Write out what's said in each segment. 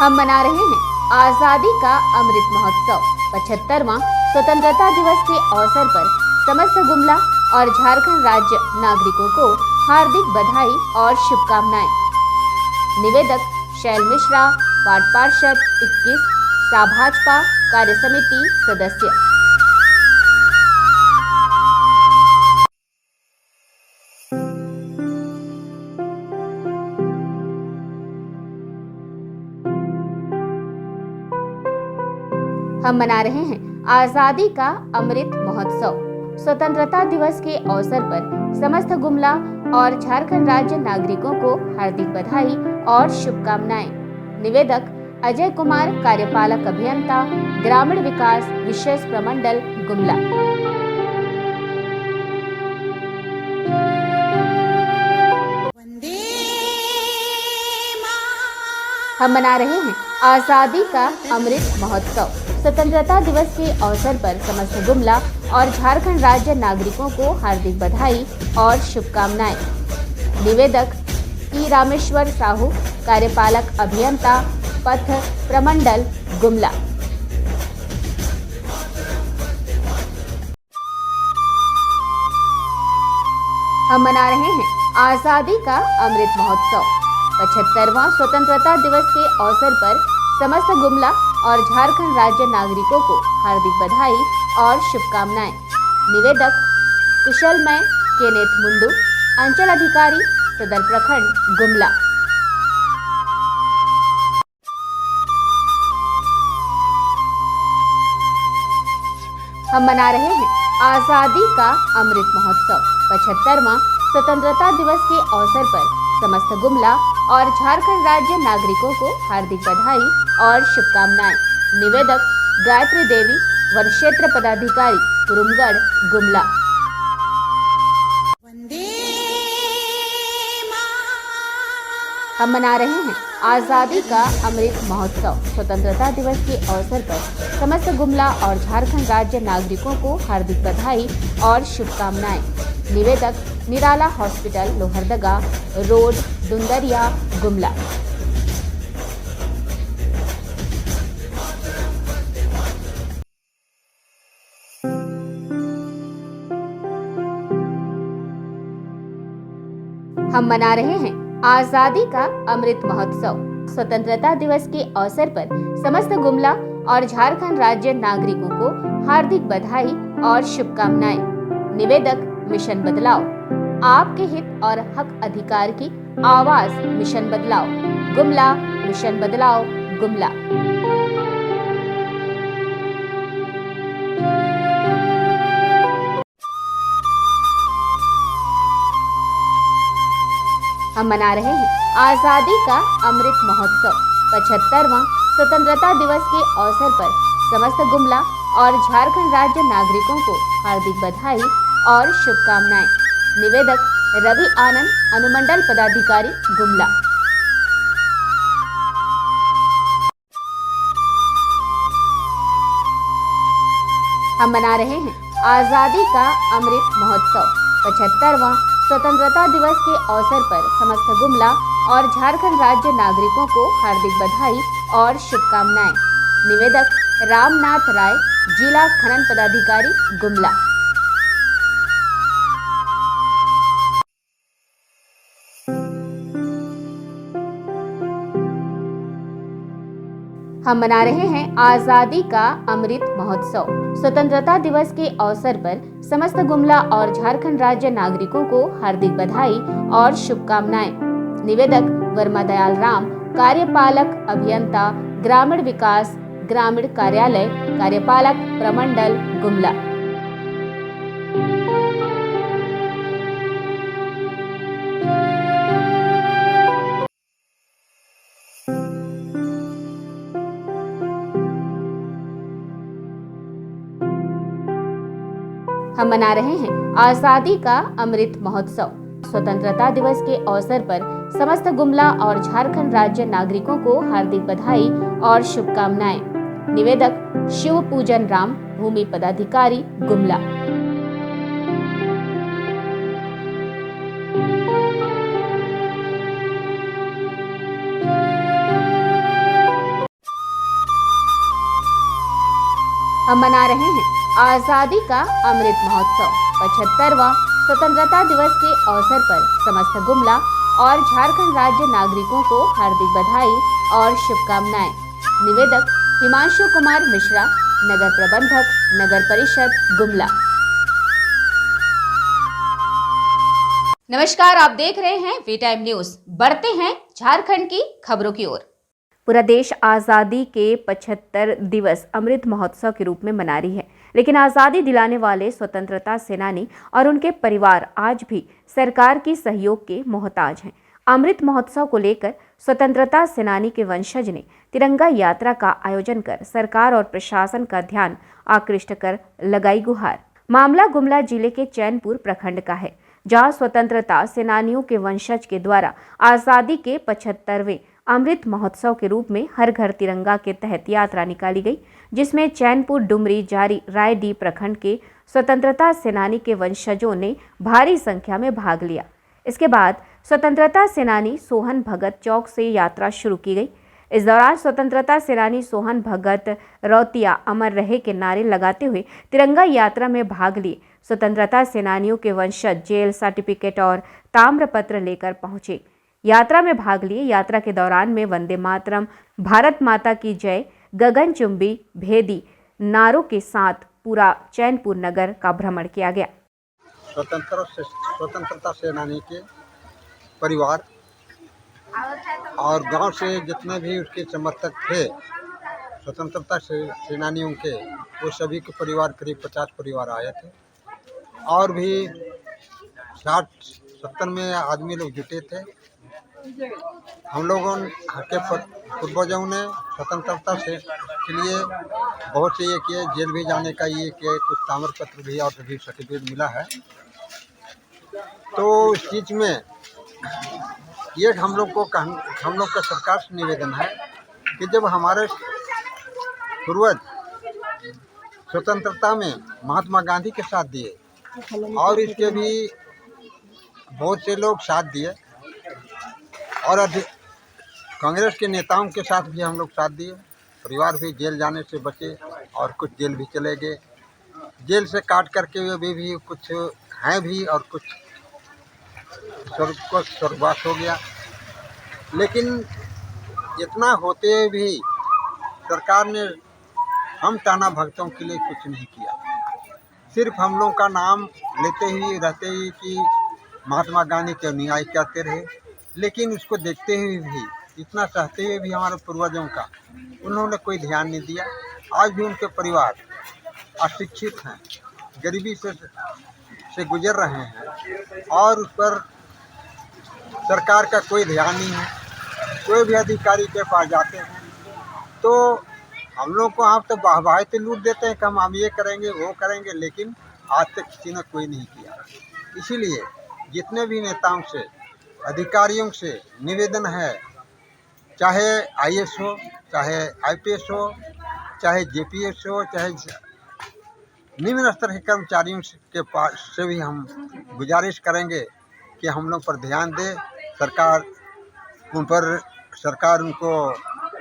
हम मना रहे हैं आजादी का अमृत महोत्सव। 75वां स्वतंत्रता दिवस के अवसर पर समस्त गुमला और झारखंड राज्य नागरिकों को हार्दिक बधाई और शुभकामनाएं। निवेदक शैल मिश्रा, वार्ड पार्षद 21, सा भाजपा कार्य समिति सदस्य। हम मना रहे हैं आजादी का अमृत महोत्सव। स्वतंत्रता दिवस के अवसर पर समस्त गुमला और झारखंड राज्य नागरिकों को हार्दिक बधाई और शुभकामनाएं। निवेदक अजय कुमार, कार्यपालक अभियंता, ग्रामीण विकास विशेष प्रमंडल गुमला। हम मना रहे हैं आजादी का अमृत महोत्सव। स्वतंत्रता दिवस के अवसर पर समस्त गुमला और झारखंड राज्य नागरिकों को हार्दिक बधाई और शुभकामनाएं। निवेदक ई रामेश्वर साहू, कार्यपालक अभियंता, पथ प्रमंडल गुमला। हम मना रहे हैं आजादी का अमृत महोत्सव। 75वां स्वतंत्रता दिवस के अवसर पर समस्त गुमला और झारखंड राज्य नागरिकों को हार्दिक बधाई और शुभकामनाएं। निवेदक कुशलमय केनेथ मुंडू, अंचल अधिकारी सदर प्रखंड गुमला। हम मना रहे हैं आजादी का अमृत महोत्सव। 75वां स्वतंत्रता दिवस के अवसर पर समस्त गुमला और झारखंड राज्य नागरिकों को हार्दिक बधाई और शुभकामनाएं। निवेदक गायत्री देवी, वन क्षेत्र पदाधिकारी कुरुमगढ़ गुमला। हम मना रहे हैं आजादी का अमृत महोत्सव। स्वतंत्रता दिवस के अवसर पर समस्त गुमला और झारखंड राज्य नागरिकों को हार्दिक बधाई और शुभकामनाएं। निवेदक निराला हॉस्पिटल, लोहरदगा रोड, दुंदरिया गुमला। हम मना रहे हैं आजादी का अमृत महोत्सव। स्वतंत्रता दिवस के अवसर पर समस्त गुमला और झारखंड राज्य नागरिकों को हार्दिक बधाई और शुभकामनाएं। निवेदक मिशन बदलाव, आपके हित और हक अधिकार की आवाज मिशन बदलाव गुमला। मिशन बदलाव गुमला। हम मना रहे हैं आजादी का अमृत महोत्सव। 75वां स्वतंत्रता दिवस के अवसर पर समस्त गुमला और झारखंड राज्य नागरिकों को हार्दिक बधाई और शुभकामनाएं। निवेदक रवि आनंद, अनुमंडल पदाधिकारी गुमला। हम मना रहे हैं आजादी का अमृत महोत्सव। 75वां स्वतंत्रता दिवस के अवसर पर समस्त गुमला और झारखंड राज्य नागरिकों को हार्दिक बधाई और शुभकामनाएं। निवेदक रामनाथ राय, जिला खनन पदाधिकारी गुमला। हम मना रहे हैं आजादी का अमृत महोत्सव। स्वतंत्रता दिवस के अवसर पर समस्त गुमला और झारखंड राज्य नागरिकों को हार्दिक बधाई और शुभकामनाएं। निवेदक वर्मा दयाल राम, कार्यपालक अभियंता, ग्रामीण विकास ग्रामीण कार्यालय, कार्यपालक प्रमंडल गुमला। हम मना रहे हैं आजादी का अमृत महोत्सव। स्वतंत्रता दिवस के अवसर पर समस्त गुमला और झारखंड राज्य नागरिकों को हार्दिक बधाई और शुभकामनाएं। निवेदक शिव पूजन राम, भूमि पदाधिकारी गुमला। हम मना रहे हैं आजादी का अमृत महोत्सव। 75वां स्वतंत्रता दिवस के अवसर पर समस्त गुमला और झारखंड राज्य नागरिकों को हार्दिक बधाई और शुभकामनाएं। निवेदक हिमांशु कुमार मिश्रा, नगर प्रबंधक, नगर परिषद गुमला। नमस्कार, आप देख रहे हैं वी टाइम न्यूज। बढ़ते हैं झारखंड की खबरों की ओर। पूरा देश आज़ादी के 75 दिवस अमृत महोत्सव के रूप में मना रही है, लेकिन आज़ादी दिलाने वाले स्वतंत्रता सेनानी और उनके परिवार आज भी सरकार की सहयोग के मोहताज हैं। अमृत महोत्सव को लेकर स्वतंत्रता सेनानी के वंशज ने तिरंगा यात्रा का आयोजन कर सरकार और प्रशासन का ध्यान आकृष्ट कर लगाई गुहार। मामला गुमला जिले के चैनपुर प्रखंड का है, जहां स्वतंत्रता सेनानियों के वंशज के द्वारा आज़ादी के 75वें अमृत महोत्सव के रूप में हर घर तिरंगा के तहत यात्रा निकाली गई, जिसमें चैनपुर, डुमरी, जारी, रायडीह प्रखंड के स्वतंत्रता सेनानी के वंशजों ने भारी संख्या में भाग लिया। इसके बाद स्वतंत्रता सेनानी सोहन भगत चौक से यात्रा शुरू की गई। इस दौरान स्वतंत्रता सेनानी सोहन भगत रौतिया अमर रहे के नारे लगाते हुए तिरंगा यात्रा में भाग लिए। स्वतंत्रता सेनानियों के वंशज जेल सर्टिफिकेट और ताम्रपत्र लेकर पहुंचे, यात्रा में भाग लिए। यात्रा के दौरान में वंदे मातरम, भारत माता की जय, गगनचुंबी, भेदी नारों के साथ पूरा चैनपुर नगर का भ्रमण किया गया। स्वतंत्रता सेनानी के परिवार और गांव से जितने भी उसके समर्थक थे स्वतंत्रता सेनानियों के, वो सभी के परिवार करीब 50 परिवार आए थे और भी 60-70 में आदमी लोग जुटे थे। हम लोगों के पूर्वजों ने स्वतंत्रता से के लिए बहुत से ये किए, जेल भी जाने का ये किए, कुछ ताम्रपत्र भी और भी सर्टिफिकेट मिला है। तो इस चीज़ में ये हम लोग का सरकार से निवेदन है कि जब हमारे पूर्वज स्वतंत्रता में महात्मा गांधी के साथ दिए और इसके भी बहुत से लोग साथ दिए और कांग्रेस के नेताओं के साथ भी हम लोग साथ दिए, परिवार भी जेल जाने से बचे और कुछ जेल भी चले गए। जेल से काट करके वे भी कुछ हैं भी और कुछ स्वर्गवास हो गया। लेकिन इतना होते भी सरकार ने हम टाना भगतों के लिए कुछ नहीं किया। सिर्फ हम लोग का नाम लेते ही रहते ही कि महात्मा गांधी के अनुयायी करते रहे, लेकिन उसको देखते हुए भी, इतना चाहते हुए भी हमारे पूर्वजों का उन्होंने कोई ध्यान नहीं दिया। आज भी उनके परिवार अशिक्षित हैं, गरीबी से गुजर रहे हैं और उस पर सरकार का कोई ध्यान नहीं है। कोई भी अधिकारी के पास जाते हैं तो हम लोग को आप तो वाहवाही तो लूट देते हैं कि हम ये करेंगे वो करेंगे, लेकिन आज तक किसी ने कोई नहीं किया। इसीलिए जितने भी नेताओं से, अधिकारियों से निवेदन है, चाहे IAS हो, चाहे IPS हो, चाहे JPS हो, चाहे निम्न स्तर के कर्मचारियों के पास से भी हम गुजारिश करेंगे कि हम लोग पर ध्यान दे। सरकार उनको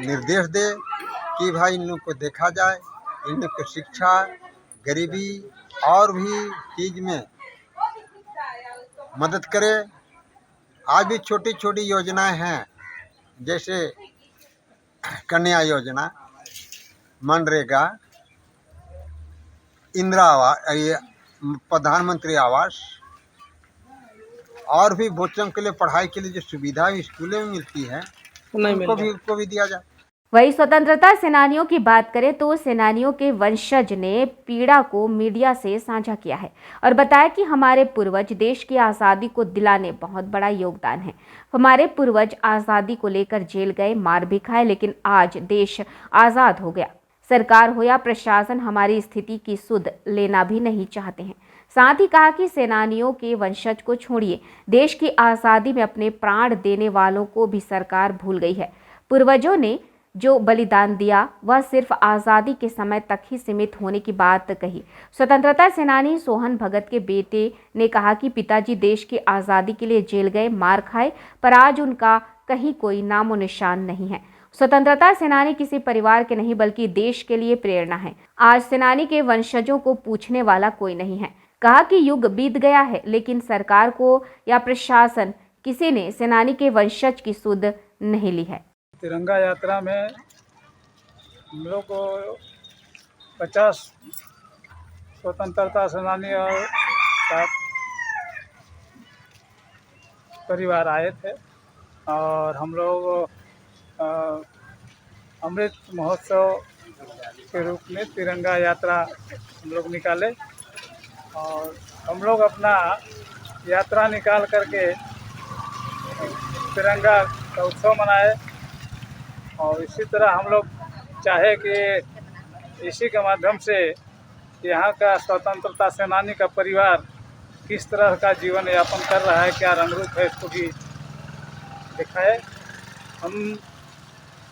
निर्देश दे कि भाई इन लोग को देखा जाए, इन लोग को शिक्षा, गरीबी और भी चीज़ में मदद करे। आज भी छोटी छोटी योजनाएं हैं, जैसे कन्या योजना, मनरेगा, इंदिरा आवास, प्रधानमंत्री आवास और भी बच्चों के लिए पढ़ाई के लिए जो सुविधा स्कूलों में मिलती है उनको भी दिया जाए। वही स्वतंत्रता सेनानियों की बात करें तो सेनानियों के वंशज ने पीड़ा को मीडिया से साझा किया है और बताया कि हमारे पूर्वज देश की आज़ादी को दिलाने बहुत बड़ा योगदान है। हमारे पूर्वज आज़ादी को लेकर जेल गए, मार भी खाए, लेकिन आज देश आज़ाद हो गया। सरकार हो या प्रशासन हमारी स्थिति की सुध लेना भी नहीं चाहते हैं। साथ ही कहा कि सेनानियों के वंशज को छोड़िए, देश की आज़ादी में अपने प्राण देने वालों को भी सरकार भूल गई है। पूर्वजों ने जो बलिदान दिया वह सिर्फ आज़ादी के समय तक ही सीमित होने की बात कही। स्वतंत्रता सेनानी सोहन भगत के बेटे ने कहा कि पिताजी देश की आज़ादी के लिए जेल गए, मार खाए, पर आज उनका कहीं कोई नामो निशान नहीं है। स्वतंत्रता सेनानी किसी परिवार के नहीं बल्कि देश के लिए प्रेरणा है। आज सेनानी के वंशजों को पूछने वाला कोई नहीं है। कहा कि युग बीत गया है, लेकिन सरकार को या प्रशासन किसी ने सेनानी के वंशज की सुध नहीं ली है। तिरंगा यात्रा में हम लोग को 50 स्वतंत्रता सेनानी और 7 परिवार आए थे और हम लोग अमृत महोत्सव के रूप में तिरंगा यात्रा हम लोग निकाले और हम लोग अपना यात्रा निकाल करके तिरंगा का उत्सव मनाए। और इसी तरह हम लोग चाहे कि इसी के माध्यम से यहाँ का स्वतंत्रता सेनानी का परिवार किस तरह का जीवन यापन कर रहा है, क्या रंग रूप है, इसको भी दिखाए।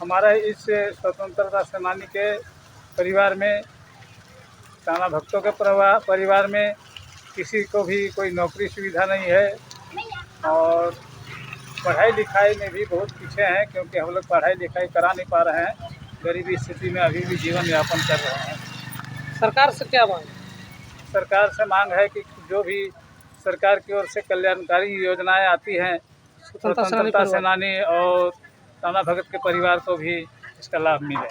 हमारा इस स्वतंत्रता सेनानी के परिवार में, टाना भक्तों के परिवार में किसी को भी कोई नौकरी सुविधा नहीं है और पढ़ाई लिखाई में भी बहुत पीछे हैं, क्योंकि हम लोग पढ़ाई लिखाई करा नहीं पा रहे हैं। गरीबी स्थिति में अभी भी जीवन यापन कर रहे हैं। सरकार से क्या मांग? सरकार से मांग है कि जो भी सरकार की ओर से कल्याणकारी योजनाएं आती हैं, स्वतंत्रता सेनानी और टाना भगत के परिवार को भी इसका लाभ मिले।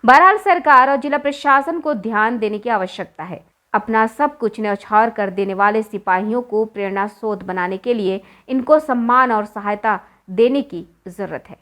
बहरहाल सरकार और जिला प्रशासन को ध्यान देने की आवश्यकता है। अपना सब कुछ न्यौछावर कर देने वाले सिपाहियों को प्रेरणा स्रोत बनाने के लिए इनको सम्मान और सहायता देने की जरूरत है।